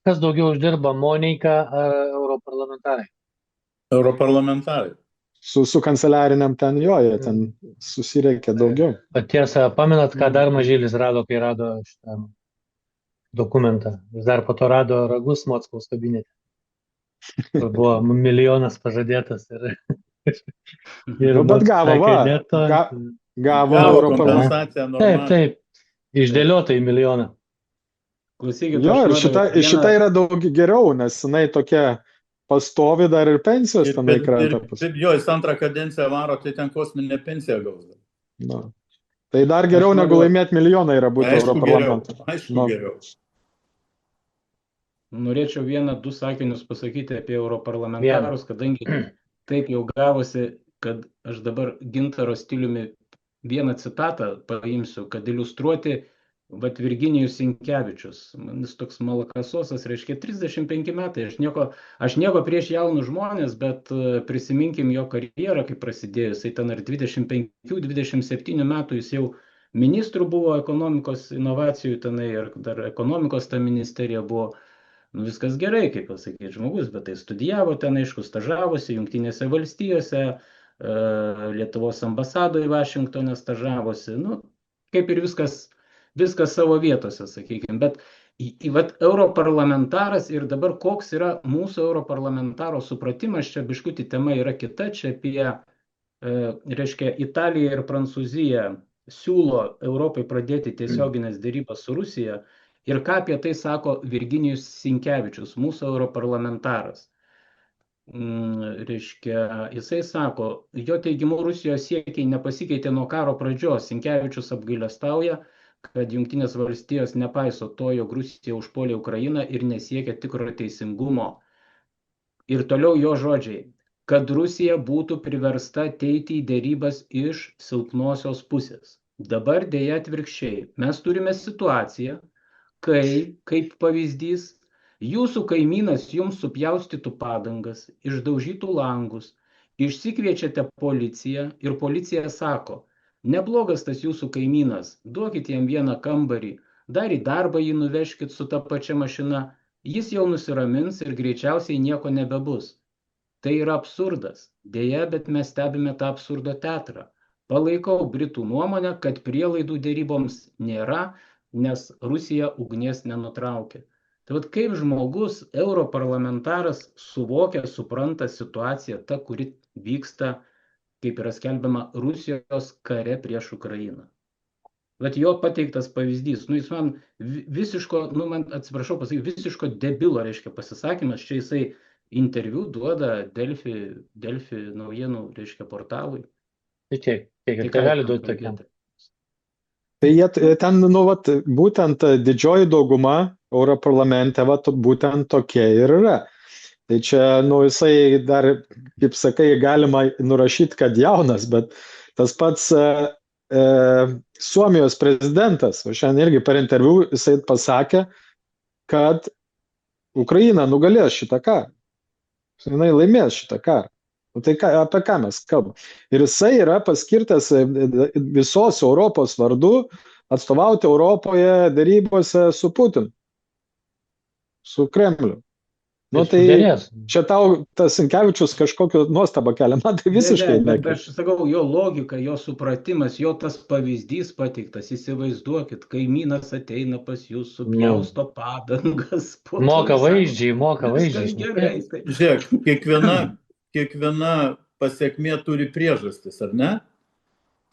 Kas daugiau uždirba, Monika ar europarlamentarai? Europarlamentarai. Su kanceliariniam ten jo, jie ten susiriekia daugiau. Bet tiesa, pamenat, ką dar Mažylis rado, kai rado šitą dokumentą? Jis dar po to rado ragus Mockaus kabinete. Kur buvo milijonas pažadėtas ir Bet gavo, sakė, va, ne to. gavo Gavo europarlamentarai. kompensaciją Taip, normalią. taip. Išdėliota į milijoną. Klausykit, Jo, ir aš noriu šita yra daug geriau, nes jinai tokia pastovi dar ir pensijos Ir, tenai ir, krenta. ir jo, jis antrą kadenciją varo, tai ten kosminę pensiją gaus. Na. Tai dar geriau Aš negu noriu- laimėti milijoną yra būti Aišku geriau, europarlamentu. aišku Nu. geriau. Norėčiau vieną, du sakinius pasakyti apie europarlamentarus, kadangi taip jau gavosi, kad aš dabar Gintaro stiliumi vieną citatą paimsiu, kad iliustruoti vat Virginijus Sinkevičius. Jis toks malakasosas, reiškia 35 metai. Aš nieko prieš jaunus žmonės, bet prisiminkim jo karjerą, kai prasidėjo. Jisai ten ar 25-27 metų jis jau ministrų buvo ekonomikos inovacijų tenai, ir dar ekonomikos ta ministerija buvo. Nu, viskas gerai, kaip pasakyti, žmogus, bet tai studijavo ten, aišku, stažavosi Jungtinėse valstijose, Lietuvos ambasadoje Vašingtone stažavosi, nu, kaip ir viskas savo vietose, sakykime, bet vat europarlamentaras ir dabar koks yra mūsų europarlamentaro supratimas, čia biškutį tema yra kita, čia apie, reiškia, Italija ir Prancūzija siūlo Europai pradėti tiesioginės derybas su Rusija. Ir ką apie tai sako Virginijus Sinkevičius, mūsų europarlamentaras. Reiškia, jisai sako, jo teigimu Rusijos siekiai nepasikeitė nuo karo pradžios. Sinkevičius apgailestauja, kad Jungtinės valstijos nepaiso to, jog Rusija užpuolė Ukrainą ir nesiekia tikro teisingumo. Ir toliau jo žodžiai, kad Rusija būtų priversta ateiti į derybas iš silpnosios pusės. Dabar dėja atvirkščiai. Mes turime situaciją, kai, kaip pavyzdys, jūsų kaimynas jums supjaustytų padangas, išdaužytų langus, išsikviečiate policiją ir policija sako, neblogas tas jūsų kaimynas, duokit jam vieną kambarį, dar į darbą jį nuvežkit su ta pačia mašina, jis jau nusiramins ir greičiausiai nieko nebebus. Tai yra absurdas. Deja, bet mes stebime tą absurdo teatrą. Palaikau Britų nuomonę, kad prielaidų deryboms nėra, nes Rusija ugnies nenutraukė. Tai vat kaip žmogus, europarlamentaras suvokia, supranta situaciją, ta, kuri vyksta, kaip yra skelbiama, Rusijos kare prieš Ukrainą. Vat jo pateiktas pavyzdys, nu jis man visiško, nu man atsiprašau pasakyti, visiško debilo, reiškia, pasisakymas, čia jisai interviu duoda Delfi naujienų, reiškia, portalui. Tai gali duoti tokiam. Tai jie ten, nu, vat, būtent didžioji dauguma Europarlamente, vat, būtent tokia ir yra. Tai čia, nu, jisai dar, kaip sakai, galima nurašyti, kad jaunas, bet tas pats Suomijos prezidentas, o šiandien irgi per interviu jisai pasakė, kad Ukraina nugalės šitą karą. Jinai laimės šitą karą. Nu, tai apie ką mes kalbam? Ir jisai yra paskirtas visos Europos vardu atstovauti Europoje darybose su Putinu, su Kremliu. Nu, tai čia tau tas Sinkevičius kažkokio nuostabą kelia, man tai visiškai bet aš sakau, jo logika, jo supratimas, jo tas pavyzdys pateiktas, įsivaizduokit, kaimynas ateina pas jūs su pjausto padangas. Moka vaizdžiai. Gerai. Žiūrėk, kiekviena pasiekmė turi priežastis, ar ne?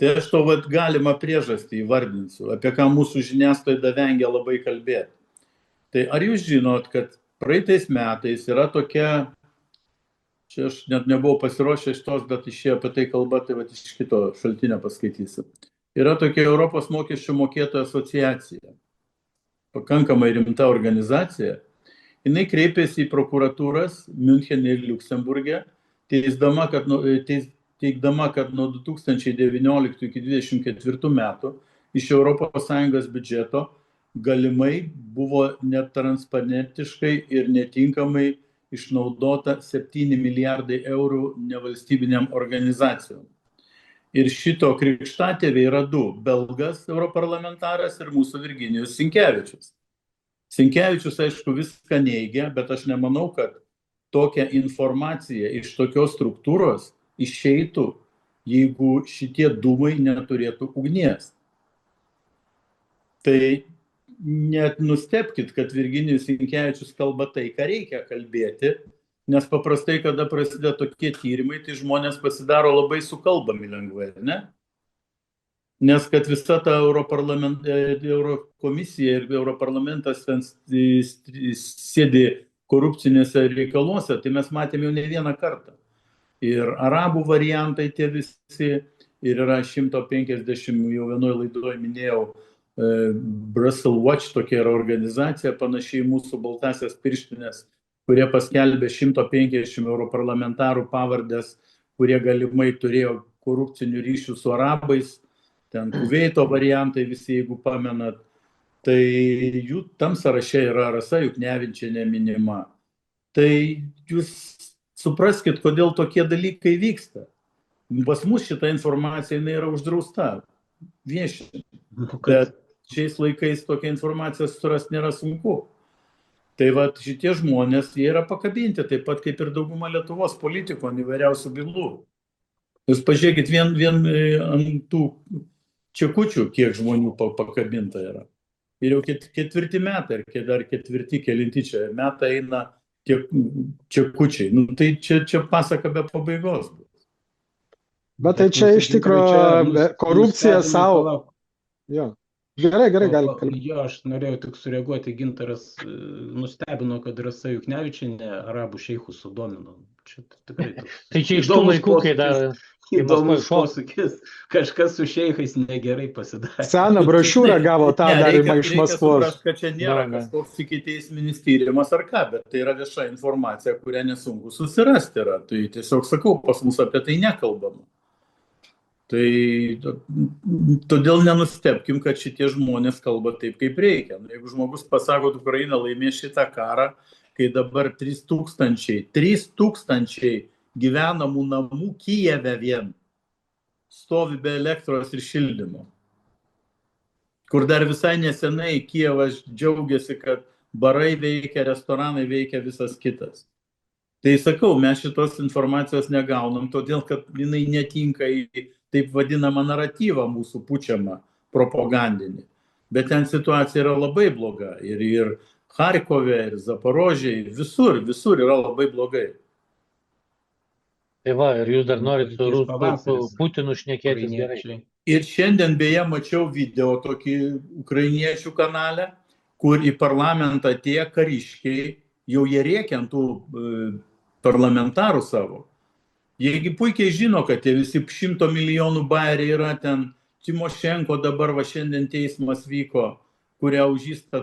Tai aš to galimą priežastį įvardinsiu, apie ką mūsų žiniasklaida vengia labai kalbėti. Tai ar jūs žinot, kad praeitais metais yra tokia, čia aš net nebuvau pasiruošęs šitos, bet išėjo apie tai kalba, tai iš kito šaltinio paskaitysiu. Yra tokia Europos mokesčių mokėtojų asociacija, pakankamai rimta organizacija. Jinai kreipėsi į prokuratūras Miunchene ir Liuksemburge, teikdama, kad nuo 2019 iki 2024 metų iš ES biudžeto galimai buvo netransparentiškai ir netinkamai išnaudota 7 milijardai eurų nevalstybiniam organizacijom. Ir šito krikštatėviai yra du, belgas europarlamentaras ir mūsų Virginijus Sinkevičius. Sinkevičius, aišku, viską neigia, bet aš nemanau, kad tokia informacija iš tokios struktūros išeitų, jeigu šitie dūmai neturėtų ugnies. Tai net nustebkit, kad Virginijus Sinkevičius kalba tai, ką reikia kalbėti, nes paprastai, kada prasideda tokie tyrimai, tai žmonės pasidaro labai sukalbami lengvai, ne? Nes kad visa ta Eurokomisija ir Europarlamentas ten sėdi korupcinėse reikaluose, tai mes matėme jau ne vieną kartą. Ir arabų variantai tie visi, ir yra 150, jau vienoje laidoje minėjau, Brussels Watch, tokia yra organizacija, panašiai mūsų baltasias pirštinės, kurie paskelbė 150 europarlamentarų pavardės, kurie galimai turėjo korupcinių ryšių su arabais, ten Kuveito variantai visi, jeigu pamenat, tai jų tam sąraše yra Rasa Juknevičienė minima. Tai jūs supraskit, kodėl tokie dalykai vyksta. Pas mus šita informacija yra uždrausta, viešinti. Bet šiais laikais tokią informaciją surasti nėra sunku. Tai va, šitie žmonės, jie yra pakabinti, taip pat kaip ir dauguma Lietuvos politikų ant įvairiausių bylų. Jūs pažiūrėkit vien ant tų čekučių, kiek žmonių pakabinta yra. Ir jau ketvirti metai, ar dar ketvirti, kelinti čia metai eina tiek čekučiai. Nu, tai čia pasaka be pabaigos. Bet tai čia iš tikrųjų korupcija savo. Jo. Gerai, gali kalbėti. Jo, aš norėjau tik sureaguoti, Gintaras nustebino, kad Rasa Juknevičienė arabų šeichus sudomino. Čia tikrai toks. Tai čia iš tų laikų, kai dar įdomus posūkis, kažkas su šeichais negerai pasidarė. Seną brošiūrą gavo tą darimą iš Maskvos. Reikia suprasti, kad čia nėra kažkoks ikiteisminis tyrimas ar ką, bet tai yra vieša informacija, kurią nesunku susirasti yra. Tai tiesiog sakau, pas mus apie tai nekalbama. Tai todėl nenustebkim, kad šitie žmonės kalba taip, kaip reikia. Jeigu žmogus pasako, kad Ukraina laimės šitą karą, kai dabar 3000 gyvenamų namų Kijeve vien stovi be elektros ir šildymo. Kur dar visai nesenai Kijevas džiaugiasi, kad barai veikia, restoranai veikia, visas kitas. Tai sakau, mes šitos informacijos negaunam, todėl kad jinai netinka į taip vadinamą naratyvą mūsų pučiamą propagandinį. Bet ten situacija yra labai bloga. Ir Charkove, ir Zaporožėje, visur yra labai blogai. Tai va, ir jūs dar norit su Putinu šnekėtis gerai. Ir šiandien beje mačiau video tokį ukrainiečių kanale, kur į parlamentą tie kariškiai, jau jie rėkia ant tų parlamentarų savo. Jiegi puikiai žino, kad tie visi 100 milijonų bairiai yra ten, Timošenko dabar va šiandien teismas vyko, kurią už tą,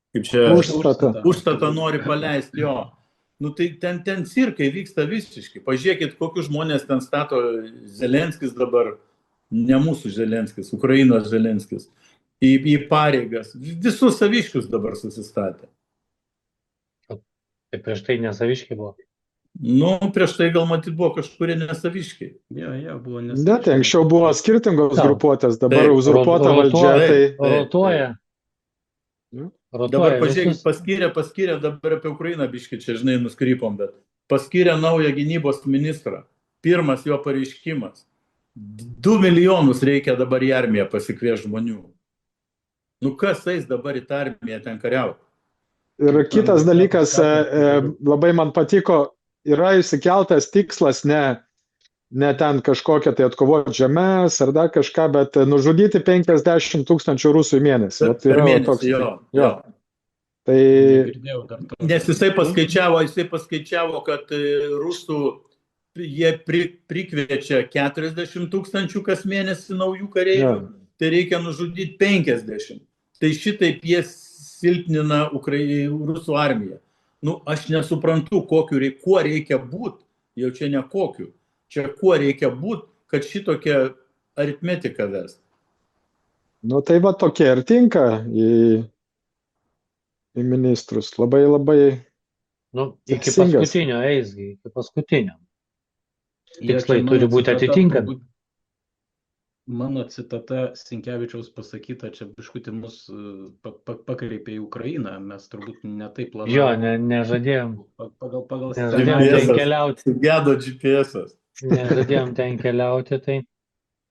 kaip čia, užstatą nori paleisti jo. Nu tai ten cirkai vyksta visiškai. Pažiūrėkit, kokius žmonės ten stato Zelenskis dabar, ne mūsų Zelenskis, Ukrainos Zelenskis, į pareigas. Visus saviškius dabar susistatė. Tai prieš tai nesaviškiai buvo. Nu, prieš tai gal matyt buvo kažkurie nesaviškiai. Jo, buvo nesaviškiai. Ne, tai anksčiau buvo skirtingos grupuotės, dabar uzurpuota valdžia. Rotuoja. Dabar pažiūrėkit, paskyrė, dabar apie Ukrainą biškį čia, žinai, nuskrypom, bet paskyrė naują gynybos ministrą. Pirmas jo pareiškimas. 2 milijonus reikia dabar į armiją pasikviesti žmonių. Nu, kas eis dabar į tą armiją ten kariauti? Ir kitas dalykas, labai man patiko, yra įsikeltas tikslas ne ten kažkokią tai atkovoti žemės ar dar kažką, bet nužudyti 50 000 rusų į mėnesį. Per mėnesį, jo. Tai... Nes jisai paskaičiavo, kad rusų jie prikviečia 40 000 kas mėnesį naujų kareivių, tai reikia nužudyti 50. Tai šitaip jie silpnina rusų armiją. Nu, aš nesuprantu, kuo reikia būti, jau čia ne kokiu. Čia kuo reikia būti, kad šitokia aritmetika vest. Nu, tai va tokie ir tinka į ministrus. Labai. Nu, iki paskutinio eisgi, iki paskutinio. Tikslai turi būti atitinkami. Mano citata Sinkevičiaus pasakyta, čia biškutį mus pakreipė į Ukrainą, mes turbūt netaip Jo, planavom. nežadėjom. Pagal Nežadėjom scenarijų. ten GPS-as. keliauti. Sugedo GPS-as. Nežadėjom ten keliauti, tai